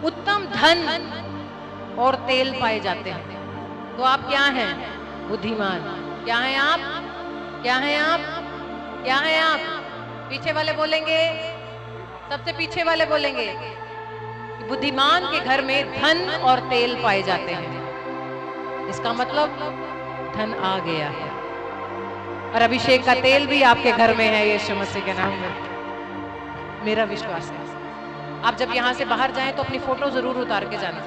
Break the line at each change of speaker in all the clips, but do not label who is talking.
उत्तम धन और तेल पाए जाते हैं। तो आप क्या हैं? बुद्धिमान। क्या हैं आप? क्या हैं आप? क्या हैं आप? पीछे वाले बोलेंगे, सबसे पीछे वाले बोलेंगे कि बुद्धिमान के घर में धन और तेल पाए जाते हैं। इसका मतलब धन आ गया है और अभिषेक का तेल भी आपके घर में है यीशु मसीह के नाम में, मेरा विश्वास है। आप जब यहां से बाहर जाएं तो अपनी फोटो जरूर उतार के जाना,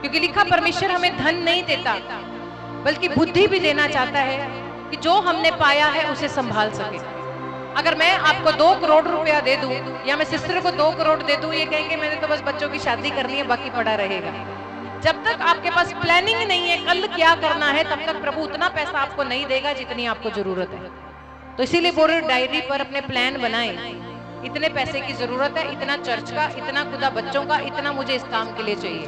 क्योंकि लिखा परमेश्वर हमें धन नहीं देता बल्कि बुद्धि भी देना चाहता है कि जो हमने पाया है उसे संभाल सके। अगर मैं आपको 2 करोड़ रुपया दे दूं या मैं सिस्टर को 2 करोड़ दे दूं, ये कहेंगे मैंने तो बस बच्चों की शादी करनी है, बाकी पड़ा रहेगा। जब तक आपके पास प्लानिंग नहीं है कल क्या करना है, तब तक प्रभु उतना पैसा आपको नहीं देगा जितनी आपको जरूरत है। तो इसीलिए बोल रहे डायरी पर अपने प्लान बनाएं। इतने पैसे की जरूरत है, इतना चर्च का, इतना खुदा बच्चों का, इतना मुझे इस काम के लिए चाहिए।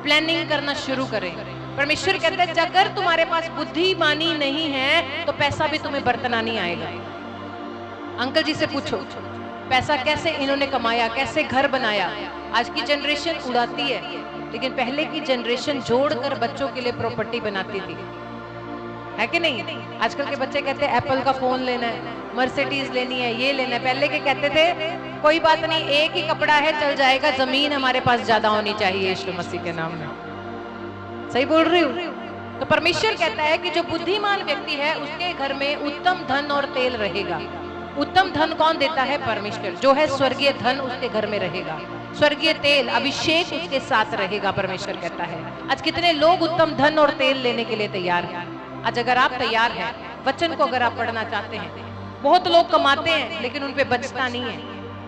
प्लानिंग करना शुरू करें। परमेश्वर कहते हैं अगर तुम्हारे पास बुद्धिमानी नहीं है तो पैसा भी तुम्हें बरतना नहीं आएगा। अंकल जी से पूछो पैसा कैसे इन्होंने कमाया, कैसे घर बनाया। आज की जनरेशन उड़ाती है, लेकिन पहले की जनरेशन जोड़कर बच्चों के लिए प्रॉपर्टी बनाती थी, है कि नहीं? आजकल के बच्चे कहते हैं एप्पल का फोन लेना है, मर्सिडीज लेनी है, ये लेना है। पहले के कहते थे कोई बात नहीं, एक ही कपड़ा है चल जाएगा, जमीन हमारे पास ज्यादा होनी चाहिए यीशु मसीह के नाम में। सही बोल रही हूँ? तो परमेश्वर कहता है कि जो बुद्धिमान व्यक्ति है उसके घर में उत्तम धन और तेल रहेगा। उत्तम धन कौन देता है? परमेश्वर। जो है स्वर्गीय धन उसके घर में रहेगा, स्वर्गीय तेल अभिषेक उसके साथ रहेगा, परमेश्वर कहता है। आज कितने लोग उत्तम धन और तेल लेने के लिए तैयार हैं? आज अगर आप तैयार हैं, वचन को अगर आप पढ़ना चाहते हैं, बहुत लोग कमाते हैं लेकिन उन पे बचता नहीं है,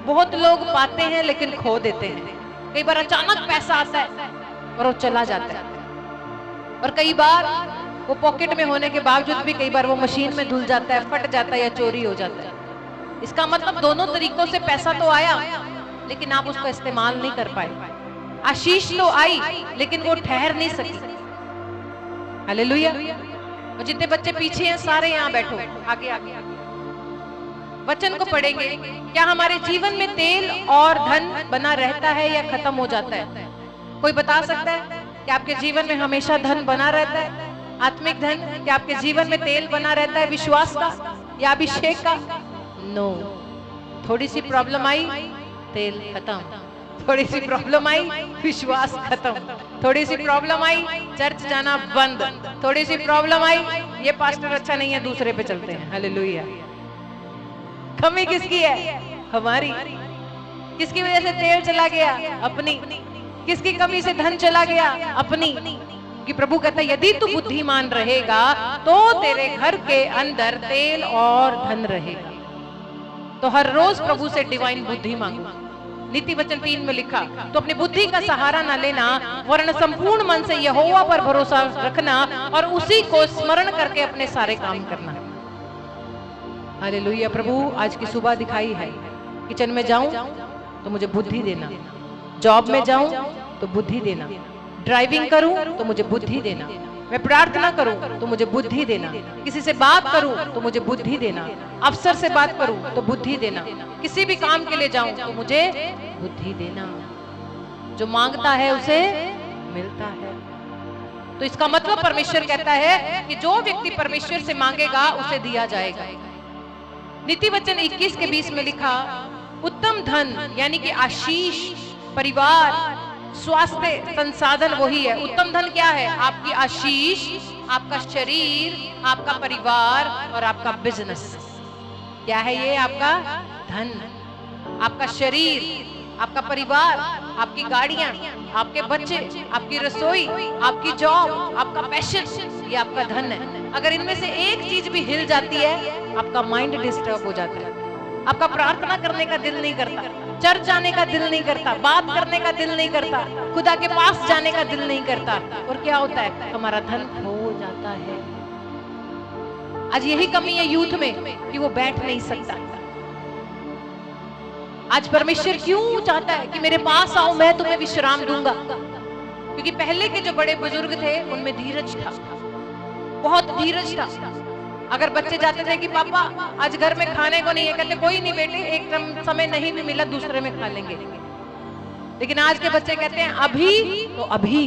बहुत लोग पाते हैं लेकिन खो देते हैं। कई बार अचानक पैसा आता है और वो चला जाता है, और कई बार वो पॉकेट में होने के बावजूद भी कई बार वो मशीन में धुल जाता है, फट जाता है या चोरी हो जाता है। इसका मतलब दोनों तरीकों से पैसा तो आया लेकिन आप उसको इस्तेमाल नहीं कर पाए। आशीष तो आई लेकिन वो ठहर नहीं सकी। हालेलुया। और जितने बच्चे पीछे हैं सारे यहाँ बैठो, आगे आगे वचन को पढ़ेंगे। क्या हमारे जीवन में तेल और धन बना रहता है या खत्म हो जाता है? कोई बता सकता है कि आपके जीवन में हमेशा धन बना रहता है? आत्मिक धन क्या आपके जीवन में तेल बना रहता है विश्वास का या अभिषेक का? नो। थोड़ी सी प्रॉब्लम आई, तेल खत्म। थोड़ी सी प्रॉब्लम आई, विश्वास खत्म। थोड़ी सी प्रॉब्लम आई, चर्च जाना बंद। थोड़ी सी प्रॉब्लम आई, ये पास्टर अच्छा नहीं है, दूसरे पे चलते हैं। हालेलुया। कमी किसकी है? हमारी। किसकी वजह से तेल चला गया? अपनी। किसकी कमी से धन चला गया? अपनी। कि प्रभु कहता है यदि तू बुद्धिमान रहेगा तो तेरे घर के अंदर तेल और धन रहेगा। तो हर रोज प्रभु से डिवाइन बुद्धि मांगो। नीति वचन 3 में लिखा, तो अपनी बुद्धि का सहारा ना लेना, वरन संपूर्ण मन से यहोवा पर भरोसा रखना और उसी को स्मरण करके अपने सारे काम करना। हालेलुया। प्रभु आज की सुबह दिखाई है, किचन में जाऊं तो मुझे बुद्धि देना, जॉब में जाऊं तो बुद्धि देना, ड्राइविंग करूं तो मुझे बुद्धि देना, मैं प्रार्थना करूं तो मुझे बुद्धि देना, किसी से बात करूं तो मुझे बुद्धि देना, अफसर से बात करूं तो बुद्धि देना, किसी भी काम के लिए जाऊं तो मुझे बुद्धि देना। जो मांगता है उसे मिलता है। तो इसका मतलब परमेश्वर कहता है कि जो व्यक्ति परमेश्वर से मांगेगा उसे दिया जाएगा। नीति वचन 21 के 20 में लिखा, उत्तम धन यानी कि आशीष, परिवार, स्वास्थ्य, संसाधन वही है। उत्तम धन क्या है? आपकी आशीष, आपका शरीर, आपका परिवार और आपका बिजनेस। क्या है ये? आपका धन, आपका शरीर, आपका परिवार, आपकी गाड़ियां, आपके बच्चे, आपकी रसोई, आपकी जॉब, आपका पैशन, ये आपका धन है। अगर इनमें से एक चीज भी हिल जाती है आपका माइंड डिस्टर्ब हो जाता है, आपका प्रार्थना करने का दिल नहीं करता, चर्च जाने का दिल नहीं करता, बात करने का दिल नहीं करता, खुदा के पास जाने का दिल नहीं करता। और क्या होता है? हमारा धन खो जाता है। आज यही कमी है यूथ में कि वो बैठ नहीं सकता। आज परमेश्वर क्यों चाहता है कि मेरे पास आओ, मैं तुम्हें विश्राम दूंगा? क्योंकि पहले के जो बड़े बुजुर्ग थे उनमें धीरज था, बहुत धीरज था। अगर बच्चे जाते थे कि पापा आज घर में खाने को नहीं है, कहते कोई नहीं बेटे, एक समय नहीं भी मिला दूसरे में खा लेंगे। लेकिन आज के बच्चे कहते हैं अभी तो अभी।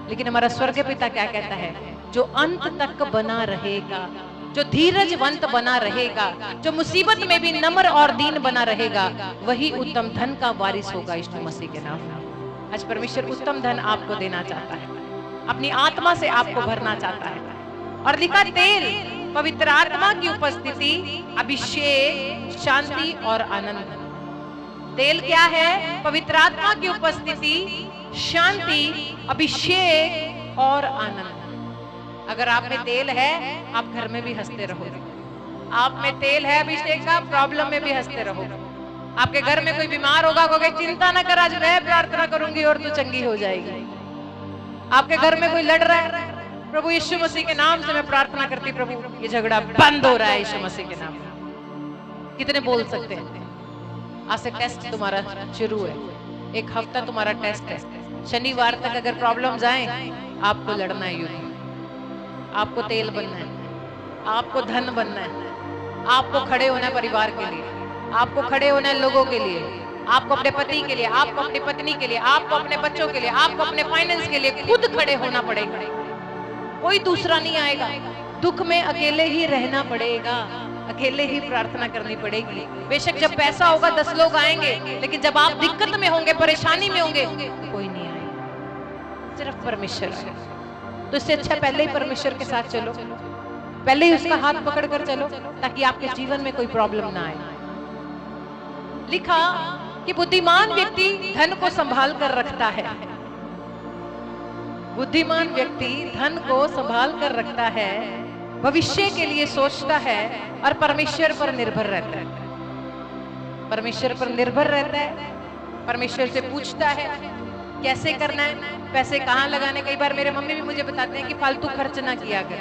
लेकिन हमारा स्वर्गीय पिता क्या कहता है? जो अंत तक बना रहेगा, जो धीरजवंत बना रहेगा, जो मुसीबत में भी नम्र और दीन बना रहेगा, वही उत्तम धन का वारिस होगा यीशु मसीह के नाम में। आज परमेश्वर उत्तम धन आपको देना चाहता है, अपनी आत्मा से आपको भरना चाहता है। और लिखा तेल पवित्र आत्मा की उपस्थिति, अभिषेक, शांति और आनंद। तेल क्या है? पवित्र आत्मा की उपस्थिति, शांति, अभिषेक और आनंद। अगर आप में तेल है, आप घर में भी हंसते रहोगे। आप में तेल है अभिषेक का, प्रॉब्लम में भी हंसते रहोगे। आपके घर में कोई बीमार होगा, कहोगे चिंता ना कर, आज मैं प्रार्थना करूंगी और तू चंगी हो जाएगी। आपके घर में कोई लड़ रहा है, प्रभु यीशु मसीह के नाम से मैं प्रार्थना करती, प्रभु ये झगड़ा बंद हो रहा है यीशु मसीह के नाम से। कितने बोल सकते हैं? आज से टेस्ट तुम्हारा शुरू है, एक हफ्ता तुम्हारा टेस्ट है। शनिवार तक अगर प्रॉब्लम जाए, आपको लड़ना है युद्ध, आपको तेल बनना है, आपको धन बनना है, आपको खड़े होना है परिवार के लिए, आपको खड़े होना है लोगों के लिए, आपको अपने पति के लिए, आपको अपनी पत्नी के लिए, आपको अपने बच्चों के लिए, आपको अपने फाइनेंस के लिए खुद खड़े होना पड़ेगा। कोई दूसरा नहीं आएगा। दुख में अकेले ही रहना पड़ेगा, अकेले ही प्रार्थना करनी पड़ेगी। बेशक जब पैसा होगा 10 लोग आएंगे, लेकिन जब आप दिक्कत में होंगे, परेशानी में होंगे, कोई नहीं आएगा, सिर्फ परमेश्वर है। तो इससे अच्छा पहले ही परमेश्वर के साथ चलो, पहले ही उसका हाथ पकड़ कर चलो, ताकि आपके जीवन में कोई प्रॉब्लम ना आए। लिखा कि बुद्धिमान व्यक्ति धन को संभाल कर रखता है। बुद्धिमान व्यक्ति धन को संभाल कर रखता है, भविष्य के लिए सोचता है और परमेश्वर पर निर्भर रहता है। परमेश्वर पर निर्भर रहता है, परमेश्वर से पूछता है कैसे करना है, पैसे कहाँ लगाने। कई बार मेरे मम्मी भी मुझे बताते हैं कि फालतू खर्च ना किया कर,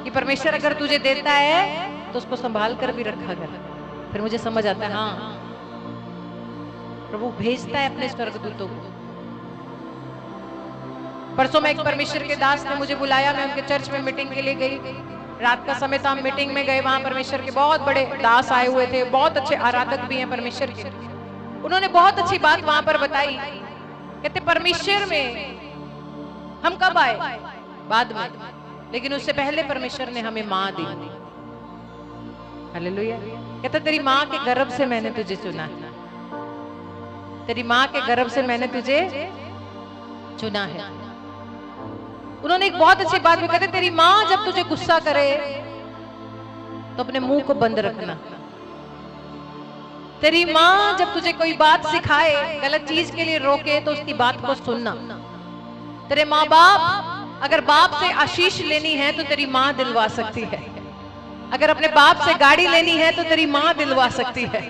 कि परमेश्वर अगर तुझे देता है तो उसको संभाल कर भी रखा कर। फिर मुझे समझ आता है, हाँ प्रभु भेजता है अपने स्वर्गदूतों को। परसों में एक परमेश्वर के दास ने मुझे बुलाया, मैं उनके चर्च में मीटिंग के लिए गई। रात का समय था, हम मीटिंग में गए। वहां परमेश्वर के बहुत बड़े दास आए हुए थे, बहुत अच्छे आराधक भी हैं परमेश्वर के। उन्होंने बहुत अच्छी बात वहां पर बताई। कहते परमेश्वर में हम कब आए? बाद में, लेकिन उससे पहले परमेश्वर ने हमें माँ दी। हालेलुया। कहते तेरी माँ के गर्भ से मैंने तुझे चुना, तेरी माँ के गर्भ से मैंने तुझे चुना है। उन्होंने एक बहुत अच्छी बात भी कहते, तेरी माँ जब तुझे गुस्सा करे तो अपने मुंह को बंद रखना। तेरी माँ जब तुझे कोई बात सिखाए, गलत चीज के लिए रोके, तो उसकी बात को सुनना। तेरे माँ बाप अगर बाप से आशीष लेनी है तो तेरी माँ दिलवा सकती है। अगर अपने बाप से गाड़ी लेनी है तो तेरी माँ दिलवा सकती है।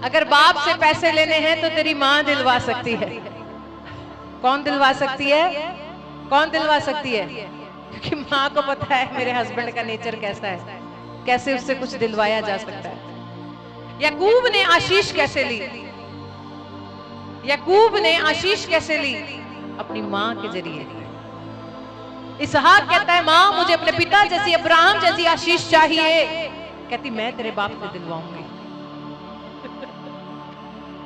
अगर बाप से पैसे लेने हैं तो तेरी माँ दिलवा सकती है। कौन दिलवा सकती है? कौन दिलवा सकती है? क्योंकि माँ को पता है मेरे हस्बैंड का नेचर कैसा है, कैसे उससे कुछ दिलवाया जा सकता है। याकूब ने आशीष कैसे ली? याकूब ने आशीष कैसे ली? अपनी माँ के जरिए। इसहाक कहता है, माँ मुझे अपने पिता जैसी, अब्राहम जैसी आशीष चाहिए। कहती मैं तेरे बाप से दिलवाऊंगी।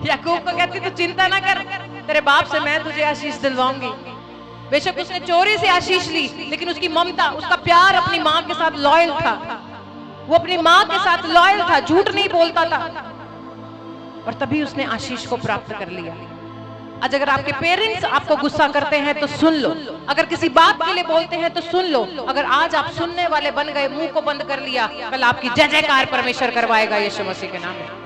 याकूब को कहती तू चिंता ना कर, तेरे बाप से मैं तुझे आशीष दिलवाऊंगी। बेशक उसने चोरी से आशीष ली, लेकिन उसकी ममता, उसका प्यार अपनी माँ के साथ लॉयल था। वो अपनी माँ के साथ लॉयल था, झूठ नहीं बोलता था, और तभी उसने आशीष को प्राप्त कर लिया। आज अगर आपके पेरेंट्स आपको गुस्सा करते हैं तो सुन लो, अगर किसी बात के लिए बोलते हैं तो सुन लो। अगर आज आप सुनने वाले बन गए, मुंह को बंद कर लिया, कल आपकी जय जयकार परमेश्वर करवाएगा यीशु मसीह के नाम में।